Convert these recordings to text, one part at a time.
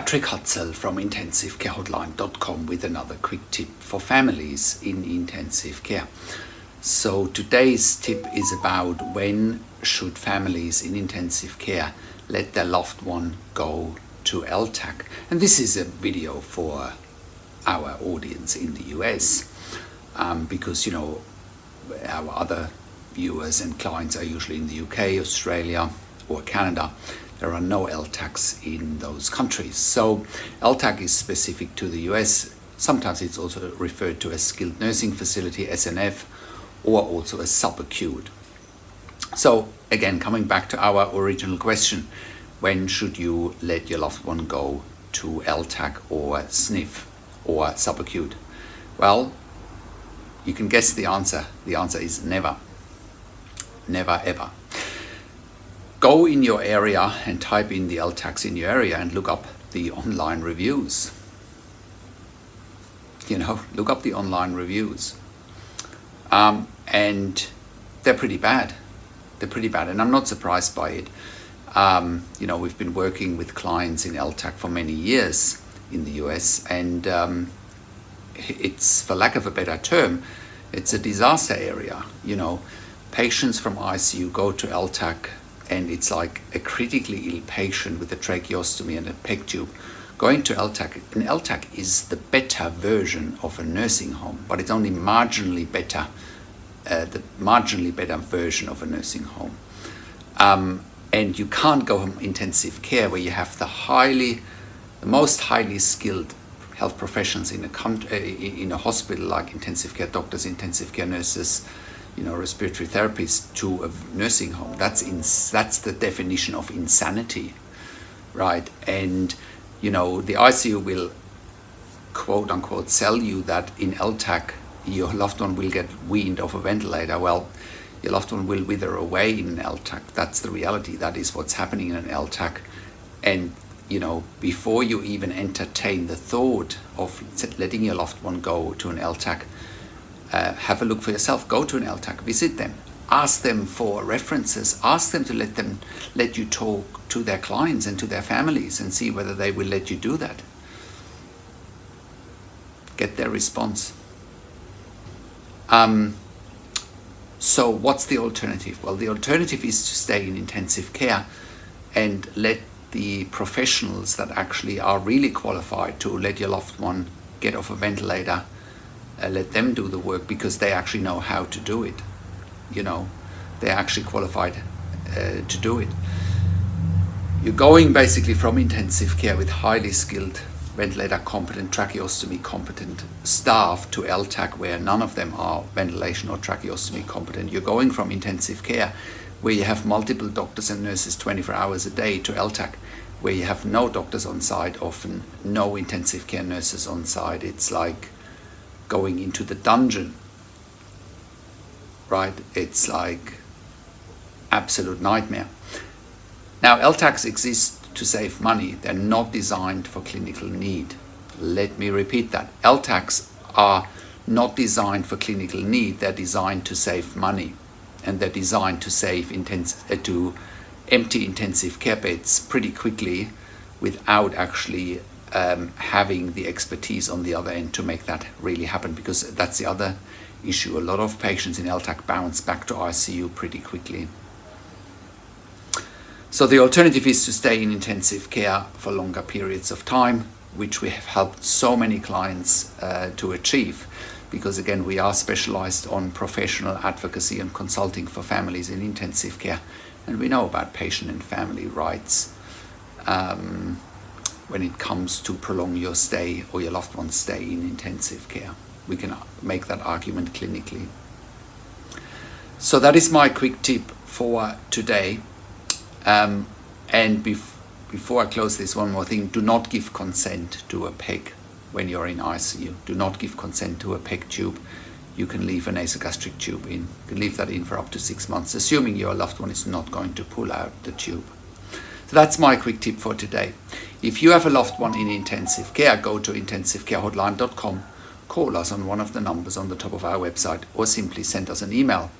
Patrick Hutzel from intensivecarehotline.com with another quick tip for families in intensive care. So today's tip is about when should families in intensive care let their loved one go to LTAC. And this is a video for our audience in the US because our other viewers and clients are usually in the UK, Australia or Canada. There are no LTACs in those countries. So LTAC is specific to the US. Sometimes it's also referred to as skilled nursing facility, SNF, or also as subacute. So again, coming back to our original question, when should you let your loved one go to LTAC or SNF or subacute? Well, you can guess the answer. The answer is never. Never ever. Go in your area and type in the LTACs in your area and look up the online reviews. Look up the online reviews. And they're pretty bad. They're pretty bad, and I'm not surprised by it. We've been working with clients in LTAC for many years in the US, and it's, for lack of a better term, it's a disaster area. Patients from ICU go to LTAC, and it's like a critically ill patient with a tracheostomy and a PEG tube going to LTAC. An LTAC is the better version of a nursing home, but it's only marginally better, the marginally better version of a nursing home. And you can't go home intensive care where you have the most highly skilled health professions in a hospital, like intensive care doctors, intensive care nurses, respiratory therapists, to a nursing home. That's the definition of insanity, right? And the ICU will quote unquote sell you that in LTAC your loved one will get weaned off a ventilator. Well, your loved one will wither away in an LTAC. That's the reality. That is what's happening in an LTAC. And before you even entertain the thought of letting your loved one go to an LTAC, have a look for yourself. Go to an LTAC, visit them, ask them for references, ask them to let you talk to their clients and to their families and see whether they will let you do that. Get their response. So what's the alternative? Well, the alternative is to stay in intensive care and let the professionals that actually are really qualified to let your loved one get off a ventilator, let them do the work, because they actually know how to do it. They're actually qualified to do it. You're going basically from intensive care with highly skilled, ventilator competent, tracheostomy competent staff to LTAC, where none of them are ventilation or tracheostomy competent. You're going from intensive care where you have multiple doctors and nurses 24 hours a day to LTAC, where you have no doctors on site, often no intensive care nurses on site. It's like going into the dungeon, right? It's like absolute nightmare. Now, LTACs exist to save money. They're not designed for clinical need. Let me repeat that. LTACs are not designed for clinical need. They're designed to save money, and they're designed to to empty intensive care beds pretty quickly without actually having the expertise on the other end to make that really happen, because that's the other issue. A lot of patients in LTAC bounce back to ICU pretty quickly. So the alternative is to stay in intensive care for longer periods of time, which we have helped so many clients to achieve, because again, we are specialized on professional advocacy and consulting for families in intensive care, and we know about patient and family rights when it comes to prolong your stay or your loved one's stay in intensive care. We can make that argument clinically. So that is my quick tip for today. And before I close this, one more thing: do not give consent to a PEG when you're in ICU. Do not give consent to a PEG tube. You can leave a nasogastric tube in. You can leave that in for up to 6 months, assuming your loved one is not going to pull out the tube. So that's my quick tip for today. If you have a loved one in intensive care, go to intensivecarehotline.com, call us on one of the numbers on the top of our website, or simply send us an email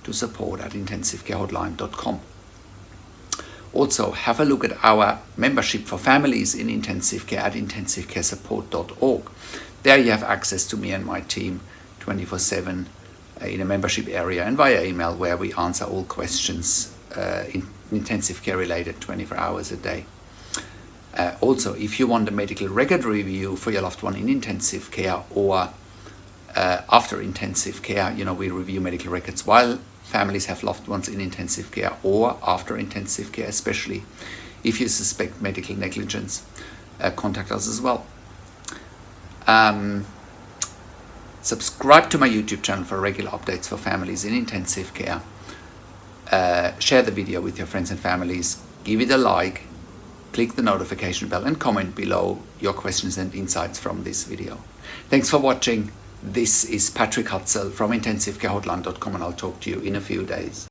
to support@intensivecarehotline.com. Also, have a look at our membership for families in intensive care at intensivecaresupport.org. There you have access to me and my team 24/7 in a membership area and via email, where we answer all questions in intensive care related 24 hours a day. Also, if you want a medical record review for your loved one in intensive care or after intensive care, we review medical records while families have loved ones in intensive care or after intensive care, especially if you suspect medical negligence, contact us as well. Subscribe to my YouTube channel for regular updates for families in intensive care. Share the video with your friends and families. Give it a like. Click the notification bell and comment below your questions and insights from this video. Thanks for watching. This is Patrick Hutzel from intensivecarehotline.com, and I'll talk to you in a few days.